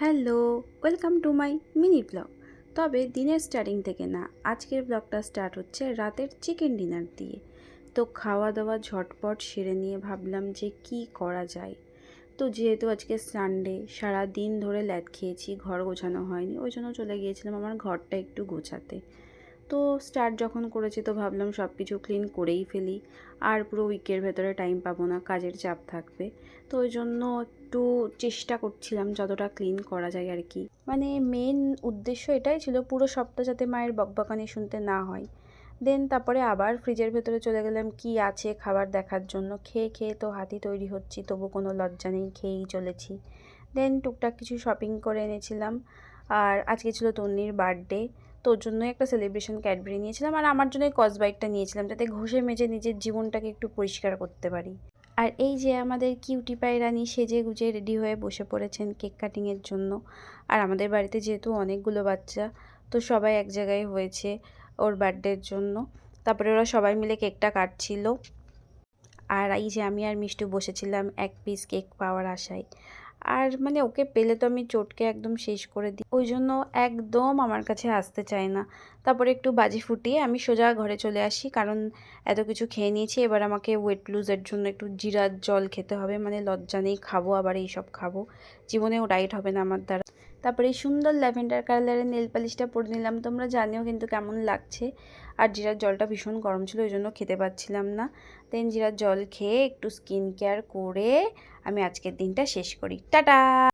Hello, welcome to my mini blog. তবে দিনের starting থেকে না, আজকের ব্লগটা স্টার্ট হচ্ছে রাতের চিকেন ডিনার দিয়ে। তো খাওয়া দাওয়া ঝটপট সেরে নিয়ে ভাবলাম যে কি করা যায়। তো যেহেতু আজকে সানডে, সারা দিন ধরে ল্যাদ খেয়েছি, ঘর গোছানো হয়নি, ওই জন্য চলে গিয়েছিলাম আমার ঘরটা একটু গোছাতে। তো স্টার্ট যখন করেছি তো ভাবলাম সব কিছু ক্লিন করেই ফেলি, আর পুরো উইকের ভেতরে টাইম পাবো না, কাজের চাপ থাকবে। তো ওই জন্য একটু চেষ্টা করছিলাম যতটা ক্লিন করা যায় আর কি। মানে মেন উদ্দেশ্য এটাই ছিল পুরো সপ্তাহ যাতে মায়ের বকবকানি শুনতে না হয়। দেন তারপরে আবার ফ্রিজের ভেতরে চলে গেলাম কি আছে খাবার দেখার জন্য। খেয়ে খেয়ে তো হাতি তৈরি হচ্ছি, তবু কোনো লজ্জা নেই, খেয়েই চলেছি। দেন টুকটাক কিছু শপিং করে এনেছিলাম। আর আজকে ছিল তন্নির বার্থডে, তোর জন্য একটা সেলিব্রেশন ক্যাডবেরি নিয়েছিলাম, আর আমার জন্য কসবাইটটা নিয়েছিলাম যাতে ঘষে মেজে নিজের জীবনটাকে একটু পরিষ্কার করতে পারি। আর এই যে আমাদের কিউটি পাই রানী সেজে গুজে রেডি হয়ে বসে পড়েছেন কেক কাটিংয়ের জন্য। আর আমাদের বাড়িতে যেহেতু অনেকগুলো বাচ্চা, তো সবাই এক জায়গায় হয়েছে ওর বার্থডের জন্য। তারপরে ওরা সবাই মিলে কেকটা কাটছিল। আর এই যে আমি আর মিষ্টু বসেছিলাম এক পিস কেক পাওয়ার আশায়। আর মানে ওকে পেলে তো আমি চটকে একদম শেষ করে দিই, ওই জন্য একদম আমার কাছে আসতে চায় না। তারপরে একটু বাজি ফুটিয়ে আমি সোজা ঘরে চলে আসি, কারণ এত কিছু খেয়ে নিয়েছি, এবার আমাকে ওয়েট লুজের জন্য একটু জিরার জল খেতে হবে। মানে লজ্জা নেই, খাবো আবার এইসব খাবো, জীবনেও ডায়েট হবে না আমার দ্বারা। তারপরে এই সুন্দর ল্যাভেন্ডার কালারের নেল পালিশটা পরে নিলাম, তোমরা জানিও কিন্তু কেমন লাগছে। আর জিরার জলটা ভীষণ গরম ছিল, ওই জন্য খেতে পাচ্ছিলাম না। দেন জিরার জল খেয়ে একটু স্কিন কেয়ার করে আমি আজকের দিনটা শেষ করি। টাটা।